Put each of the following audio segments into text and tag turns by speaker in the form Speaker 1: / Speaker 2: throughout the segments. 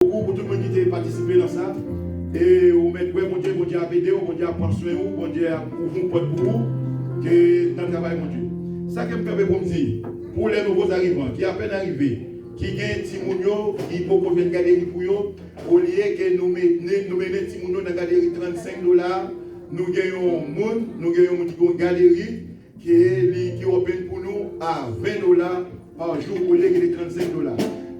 Speaker 1: beaucoup pour tout le monde qui a participé dans ça. Et vous mettez, mon Dieu a aidé, mon Dieu a pris soin, mon Dieu a ouvert une porte pour vous, que dans le travail, mon Dieu. Ça que je peux vous dire, pour les nouveaux arrivants, qui à peine arrivés, qui gagnent Timounio, qui peuvent faire une galerie pour eux, au lieu que nous menons Timounio dans la galerie $35, nous gagnons une galerie qui est open pour nous à $20 par jour au lieu que les $35.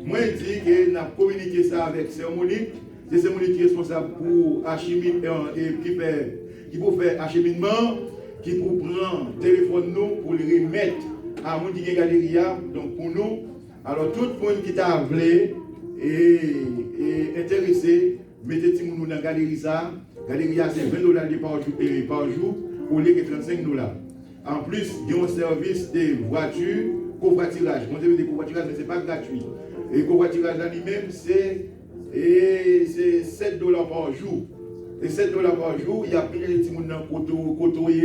Speaker 1: Moi, je dis que nous avons communiqué ça avec Cérémonie. C'est Cérémonie qui est responsable pour acheminement qui peut faire acheminement, qui peut prendre le téléphone nous pour le remettre à mon qui galerie. Donc pour nous, alors tout le monde qui t'a voulu et intéressé, mettez nous dans la galerie ça. Galerie c'est $20 par jour au lieu que $35. En plus, il y a un service de voiture, covoiturage. On dit que covoiturage, mais ce n'est pas gratuit. Et covoiturage lui-même, c'est $7 par jour. Et $7 par jour, il y a payé les petits gens dans Koto et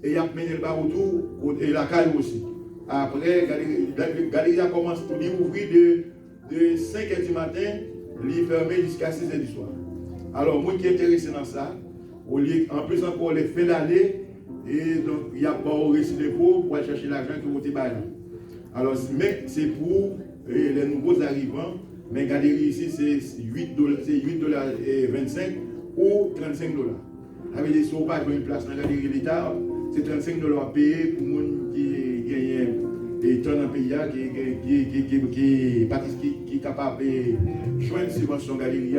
Speaker 1: il y a payé le bar autour et la caille aussi. Après, Galerie commence pour ouvrir de 5h du matin, il ferme jusqu'à 6h du soir. Alors, moi qui est intéressé dans ça, en plus encore les fins d'année, et donc il y a pas au récit de dépôt pour aller chercher l'argent que vous avez baillé. Alors, mais c'est pour les nouveaux arrivants, mais galerie ici c'est $8.25 ou $35. Ça veut dire si on pas une place dans la galerie de l'État, c'est $35 payé pour les gens qui gagnent et dans un pays qui est capable de joindre une subvention galerie,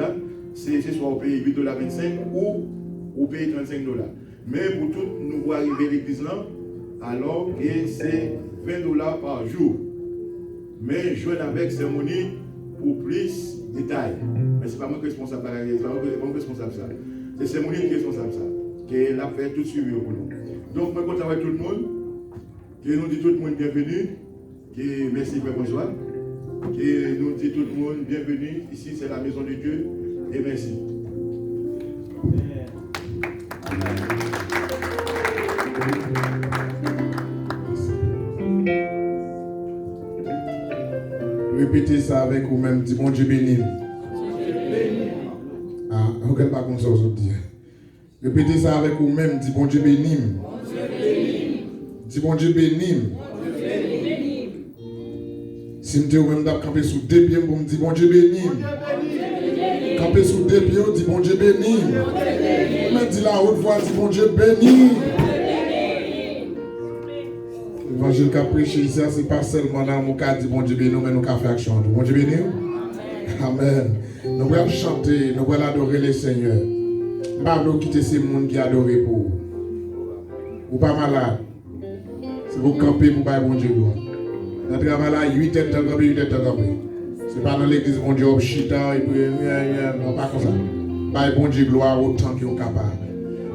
Speaker 1: c'est soit on paye $8.25 ou on paye $35. Mais pour tout nouveau arrivé à l'église là, alors que c'est $20 par jour. Mais je joins avec Cérémonie pour plus de détails. Mais ce n'est pas moi qui suis responsable, c'est pas moi qui suis responsable ça. C'est Cérémonie qui est responsable ça. Qui l'a fait tout suivi pour nous. Donc, je suis content avec tout le monde. Que nous dit tout le monde bienvenue. Que merci pour bonsoir. Que nous dit tout le monde bienvenue. Ici, c'est la maison de Dieu. Et merci.
Speaker 2: Répétez ça avec vous-même, dis bon Dieu béni. Ah, on ne pas comme ça aujourd'hui. Répétez ça avec vous-même, dis bon Dieu béni. Dis bon Dieu béni. Si je suis même camper sous deux pieds, je me dis bon Dieu béni. Camper sous deux pieds, dis bon Dieu béni. Je dis la haute voix, dis bon Dieu béni. L'évangile qu'a prêché ici, ce n'est pas seulement dans mon cas, dit bon Dieu béni, mais nous avons fait action. Bon Dieu béni. Amen. Nous allons chanter, nous allons adorer le Seigneur. Nous allons quitter ces gens qui adorent pour vous. Ou pas malade. C'est vous camper pour faire bon Dieu gloire. Dans le travail là, 8 heures de camper, 8 heures de camper. Ce n'est pas dans l'église bon Dieu, chita, et puis, non, pas comme ça. Faire bon Dieu gloire autant qu'ils sont capables.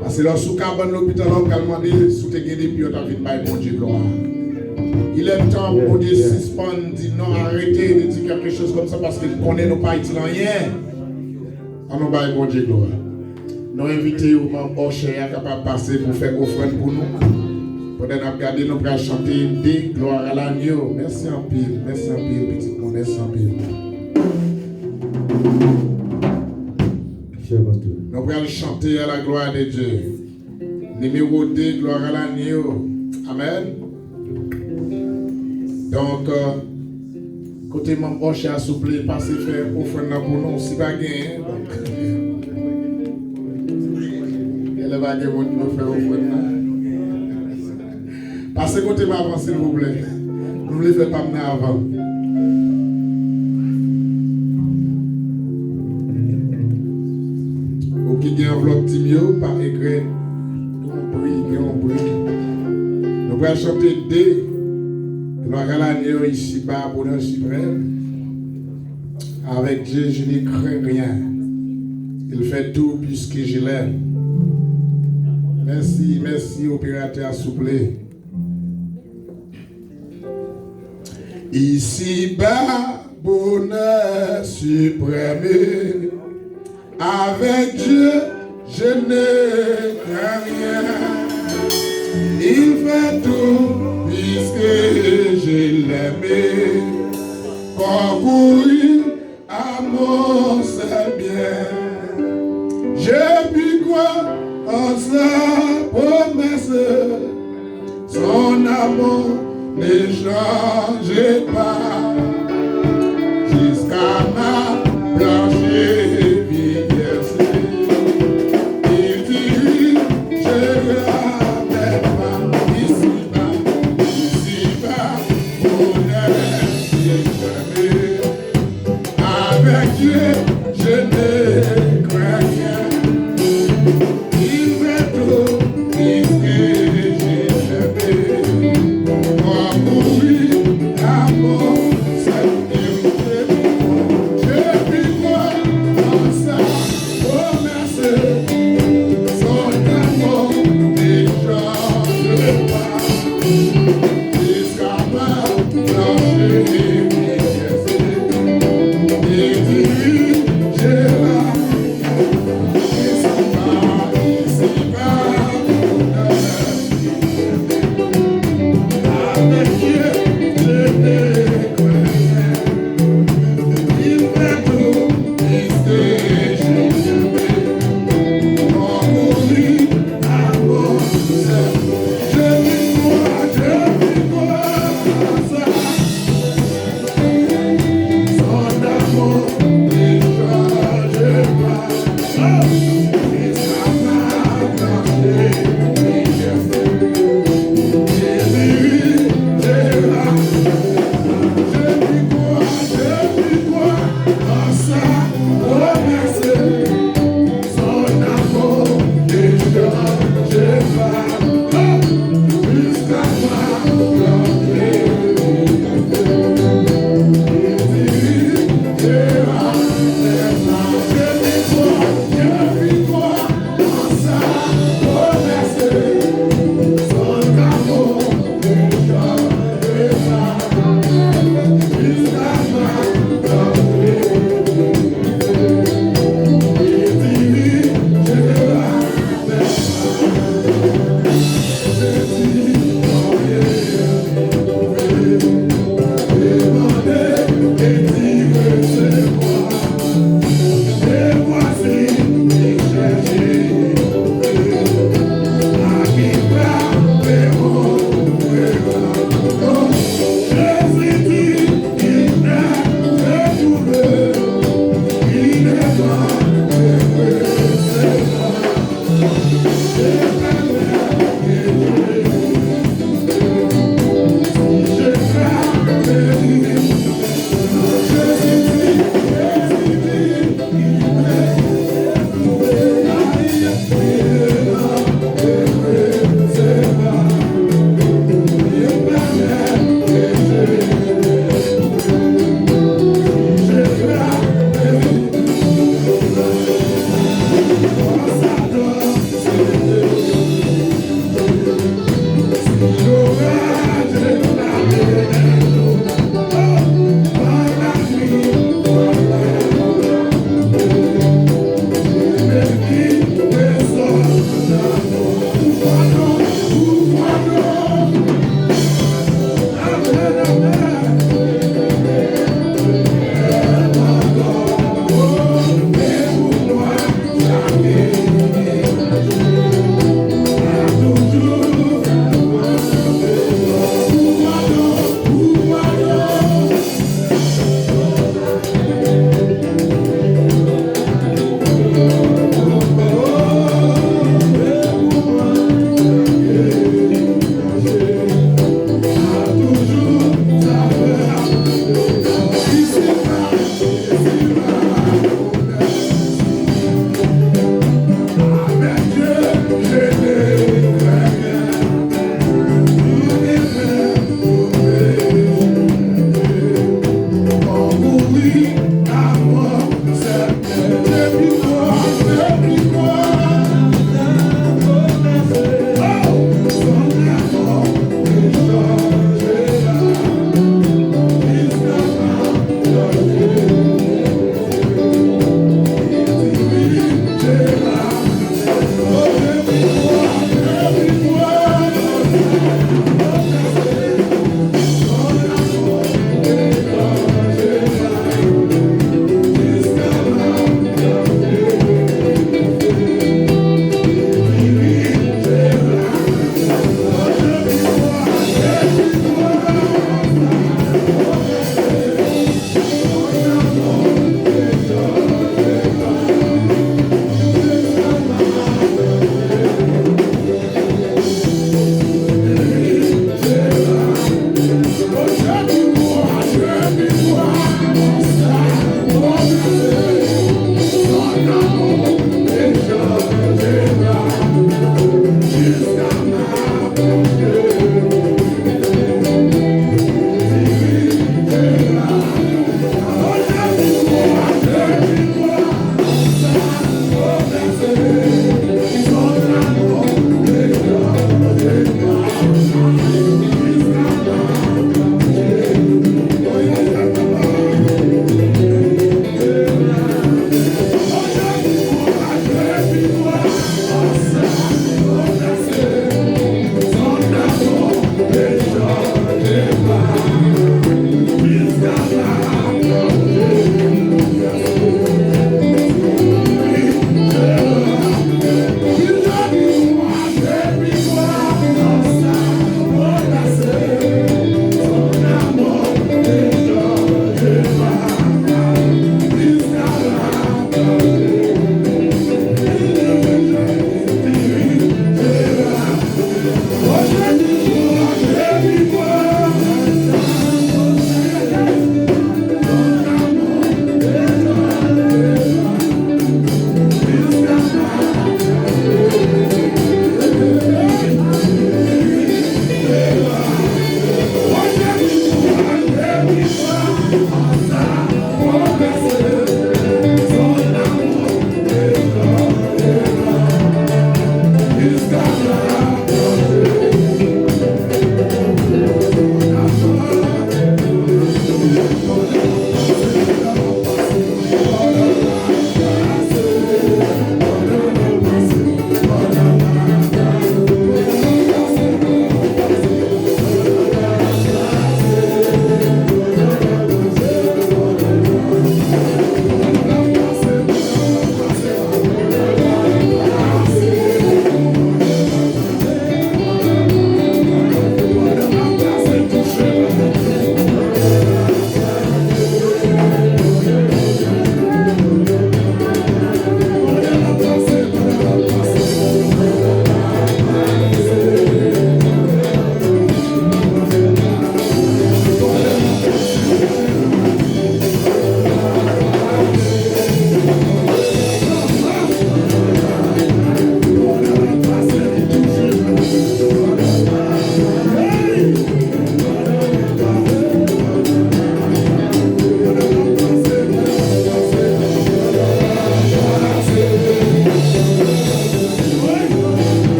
Speaker 2: Parce que lorsque vous avez l'hôpital, vous avez demandé si vous avez des pieds, vous avez fait bon Dieu gloire. Il est temps pour Dieu suspendre, dire non, arrêtez de dire quelque chose comme ça parce qu'il connaît nos pas italien. On nous baille bon Dieu gloire. Nous invitons aux membres chers capables de passer pour faire offrande pour nous. Pour nous regarder, nous allons chanter des gloires à l'agneau. Merci en pile, petit monde, merci en pile. Nous allons chanter à la gloire de Dieu. Numéro 2, gloire à l'agneau. Amen. Donc, côté mon proche à souple, passer faire offrande pour nous, si pas gagné. Elle va gagner pour faire offrande. Passez côté ma avant, s'il vous plaît. Nous ne le faisons pas mener avant. Ou qui gagne enveloppe timio, par écrit, on prie. Nous allons chanter des. Gloire à l'agneau ici-bas, bonheur suprême. Avec Dieu, je ne crains rien. Il fait tout puisque je l'aime. Merci, opérateur souplé. Ici-bas, bonheur suprême. Avec Dieu, je ne crains rien. Il fait tout. Puisque je l'aimais, parcouru à mon seul bien. Je puis croire en sa promesse, son amour ne change pas jusqu'à ma blanche vieillesse. Il dit, je ramène pas ici-bas, honnête et jamais. Avec Dieu, je ne crains rien. Il fait tout, risquer, j'ai jamais. Moi, pour lui, amour, c'est mieux. Je puis voir en ça, promesse, son amour ne change pas. Jusqu'à ma blanche vieillesse.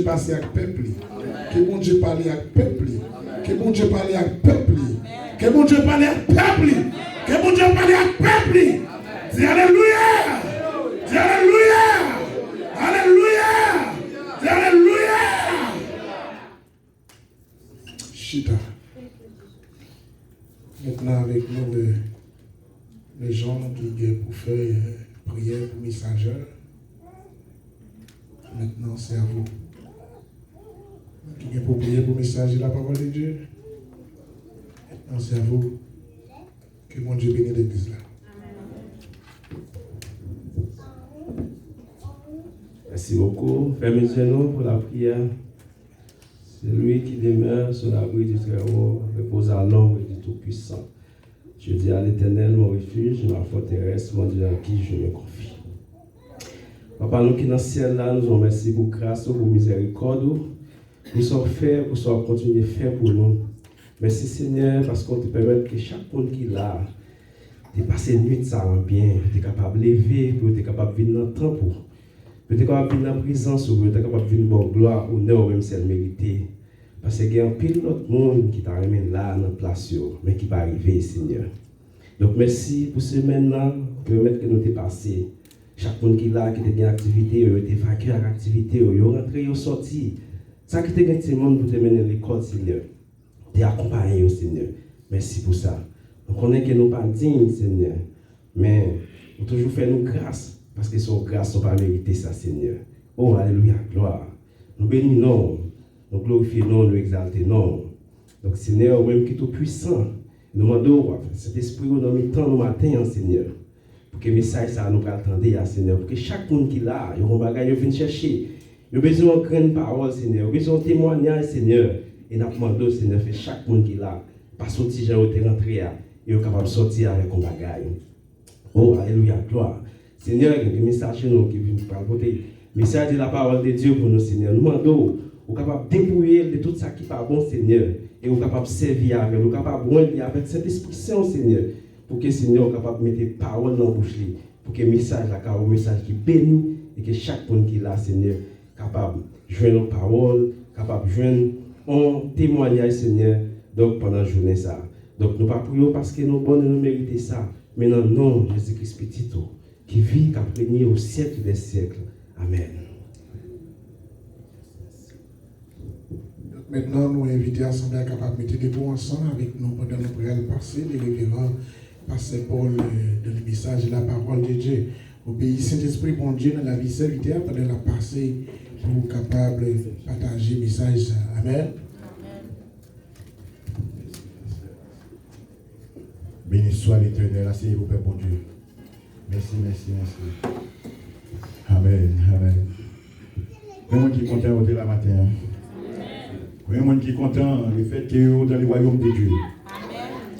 Speaker 2: Passer avec peuple, que mon Dieu parle avec peuple, que mon Dieu parle avec peuple, que mon Dieu parle avec peuple, que mon Dieu parle avec peuple. Dis alléluia, dis alléluia, alléluia, dis alléluia. Chita. Maintenant avec nous les gens qui viennent pour faire prière pour messager. Maintenant c'est à vous. Qui vient pour prier pour messager la parole de Dieu. Maintenant, c'est à vous. Que mon Dieu bénisse l'église là.
Speaker 3: Merci beaucoup, frère Michel, pour la prière. C'est lui qui demeure sur l'abri du Très-Haut, repose à l'ombre du Tout-Puissant. Je dis à l'Éternel, mon refuge, ma forteresse, mon Dieu en qui je me confie. Papa, nous qui dans le ciel là, nous vous remercions pour grâce, pour miséricorde. Nous sommes faits pour soit continuer à faire pour nous. Merci Seigneur, parce qu'on te permet que chaque monde qui est là, de passer une nuit ça en bien, tu es capable de lever, tu es capable de venir dans le temps pour. Tu es capable de venir dans la présence, tu es capable de venir dans la gloire, honneur, même si elle mérite. Parce qu'il y a un pile d'autres monde qui t'a remis là, dans la place, mais qui va arriver, Seigneur. Donc merci pour ce semaine-là, permettre que nous t'ai passé. Chaque monde qui est là, qui a une activité, qui a vaincu à l'activité, qui est rentré, qui est sorti. Ça qui est un monde pour te mener à l'école, Seigneur. Tu es accompagné, Seigneur. Merci pour ça. On connaît que nous ne sommes pas dignes, Seigneur. Mais nous toujours fait nous grâce. Parce que son grâce n'a pas mérité ça, Seigneur. Oh, alléluia, gloire. Nous bénissons, non. Nous glorifions, non. Nous exaltons, non. Donc, Seigneur, même qui est tout puissant, nous demandons, cet esprit, nous nous mettons nous matin, Seigneur. Pour que le message, ça nous attendre, Seigneur. Pour que chaque monde qui est là, il y a un bagage, il vient chercher. Il a besoin de grande parole, Seigneur. Il a besoin de témoignage, Seigneur. Et nous demandons, Seigneur, fait chaque monde qui est là. Pas sortir, j'ai été rentré, et est capable de sortir avec un bagage. Oh, alléluia, gloire. Seigneur, il y a des messages nous qui viennent par côté. Message de la parole de Dieu pour nous, Seigneur. Nous demandons, vous êtes capable de dépouiller de tout ça qui n'est pas bon, Seigneur. Et vous êtes capable de servir avec, vous êtes capable de rendre avec cet esprit saint, Seigneur. Pour que Seigneur soit capable de mettre des paroles dans la bouche. Pour que le message soit un message qui bénit et que chaque monde qui est là, Seigneur, capable de joindre nos paroles, capable de joindre un témoignage, Seigneur, donc pendant la journée. Ça. Donc nous ne prions pas parce que nous bonnes nous méritons ça. Mais non, non, Jésus-Christ petit, qui vit, qui a régné au siècle des siècles. Amen.
Speaker 2: Maintenant, nous invitons l'Assemblée à capable de mettre des mots ensemble avec nous pendant nos prières passées, les révérends, Pasteur Paul, de le message de la parole de Dieu. Au pays Saint-Esprit, bon Dieu, dans la vie serviteur, pendant la passée, pour capable de partager le message. Amen.
Speaker 1: Béni soit l'Éternel, asseyez-vous, Père bon Dieu. Merci, merci, merci. Amen, amen. Il y a un monde qui est content de la matin. Il y a un monde qui est content du fait que vous dans le royaume de Dieu.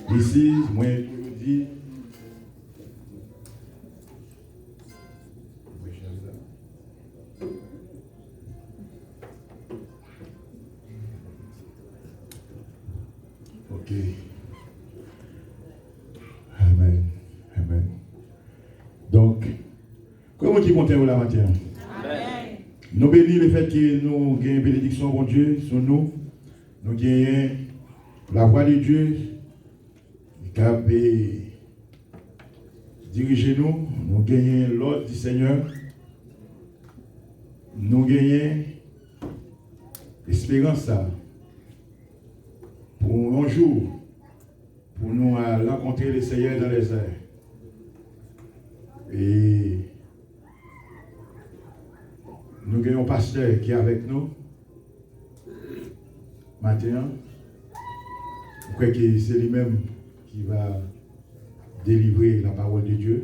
Speaker 1: Amen. Ici, moi, je vous dis, ok. Amen. Amen. Donc, comment qui est content la matin? Amen. Nous bénissons le fait que nous avons une bénédiction, bon Dieu, sur nous. Nous gagnons la voix de Dieu qui a dirigé nous. Nous gagnons l'ordre du Seigneur. Nous gagnons l'espérance pour un jour, pour nous rencontrer le Seigneur dans les airs. Et nous avons un pasteur qui est avec nous. Maintenant, je crois que c'est lui-même qui va délivrer la parole de Dieu.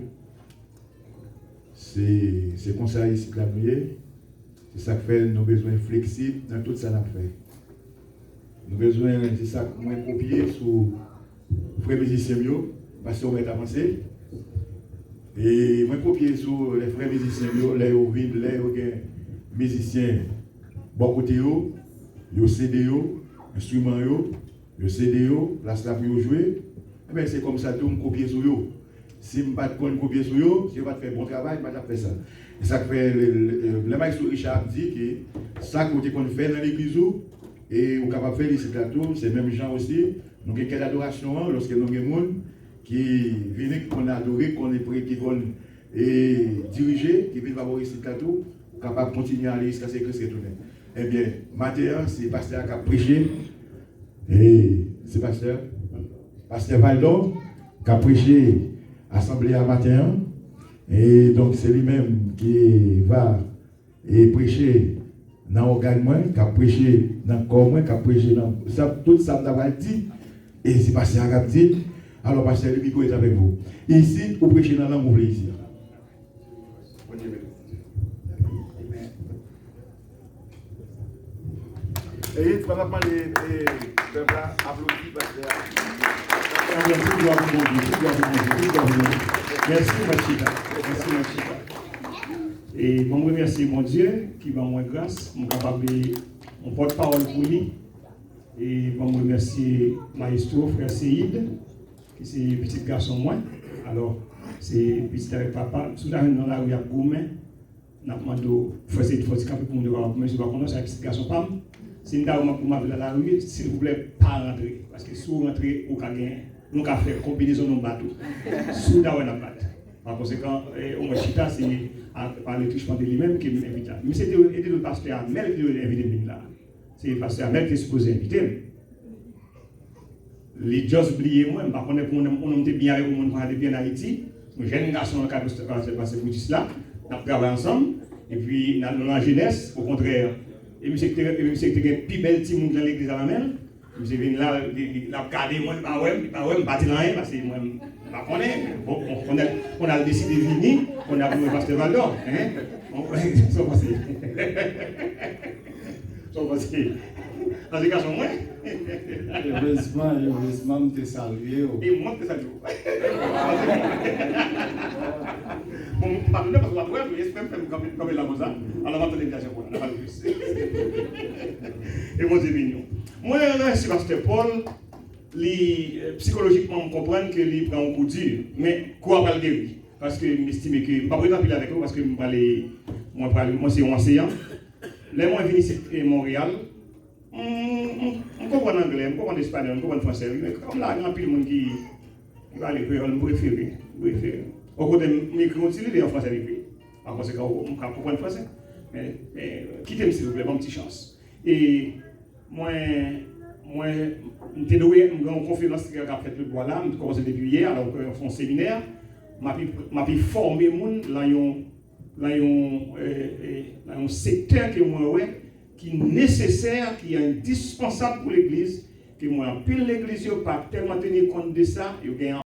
Speaker 1: C'est comme ça ici que la prière. C'est ça que fait nos besoins flexibles dans tout ça qu'on fait. Nous avons besoin de ça moins copier sur les frères musiciens, parce qu'on va avancer. Et moi, copier sur les frères musiciens, les musiciens, bon côté, les CD, instruments, les CD, place là pour jouer. Mais c'est comme ça, tout me copier sur eux. Si je ne pas copier sur eux, si je ne vais pas faire bon travail, je ne vais pas faire ça. Et ça fait le maître Richard dit que ça qu'on fait dans l'église, et on est capable de faire ici plateau, c'est même gens aussi. Nous avons quelle adoration lorsque nous avons des gens qui viennent, qu'on a adoré, qu'on est prêt, qui vont diriger, qui viennent voir ici plateau, capable de continuer à aller jusqu'à ce que c'est tout. Eh bien, matin, c'est le pasteur qui a prêché, et c'est pasteur Valdon qui a prêché assemblée à matin, et donc c'est lui-même qui va prêcher dans l'organe, qui a prêché dans le corps, qui a prêché dans tout ça, nous avons dit, et c'est pasteur qui a dit, alors pasteur le micro est avec vous. Ici, vous prêchez dans la langue, vous voulez ici. Et tu vas demander peuple applaudit parce que
Speaker 4: merci Machita. Merci Machita. Et je remercie mon Dieu qui m'a moins grâce, mon capable mon porte-parole pour lui. Et je remercie Maestro, frère Seïd, qui c'est un petit garçon moi. Alors, c'est petit avec papa, sous la dans la rue à Gourmet. N'a demandé frère Seïd faut handicapé pour me voir, mais je vais connaître c'est un petit garçon pas. Si nous avons pour m'appeler la rue, s'il vous plaît, pas rentrer. Parce que si vous rentrez, vous avez nous avons fait combinaison de bateau. Sous la batte. Par conséquent, au moins Chita, c'est par le trichement de lui-même qui m'invite. Mais c'était le pasteur Amel qui m'a invité là. C'est le pasteur Amel qui est supposé inviter. Les gens oubliés moi, par contre, on était bien avec moi, on était bien en Haïti. Nous jeunes garçons qui ont passé pour là, on a travaillé ensemble. Et puis, dans la jeunesse, au contraire, et monsieur qui était le plus bel petit monde dans l'église à la mer. Je suis venu là, il a regardé moi, pas ouais, pas dit rien, parce que moi, je ne connais pas. On a décidé de venir, on a voulu passer Val d'Or. Ils sont passés. Ils sont passés. Dans ces cas, sont moins.
Speaker 5: Heureusement, je te salue.
Speaker 4: Et moi, je te salue. Bon, pardonnez parce que après, j'espère que je comme la chose. Alors, on va te l'invitation pour la plus. Et moi, c'est mignon. Moi, c'est Pasteur Paul, psychologiquement, je comprends que il prend un coup dur, mais quoi pas le guérir? Parce que j'estime que je ne vais pas présenter avec vous parce que moi, c'est un enseignant. Les mois venus à Montréal, je comprends l'anglais, je comprends l'espagnol, je comprends le français, mais comme là, il y a un peu de monde qui va aller faire le préféré. Au côté, je continue en français avec lui. Par conséquent, je comprends le français. Mais quittez-moi s'il vous plaît, bonne petite chance. Et moi, j'ai donné une conférence qui a fait le bois là, je commencé depuis hier, alors on fait un séminaire. Je suis formé dans un secteur que moi, qui est nécessaire, qui est indispensable pour l'Église, que moi, pile l'Église, pas tellement tenir compte de ça,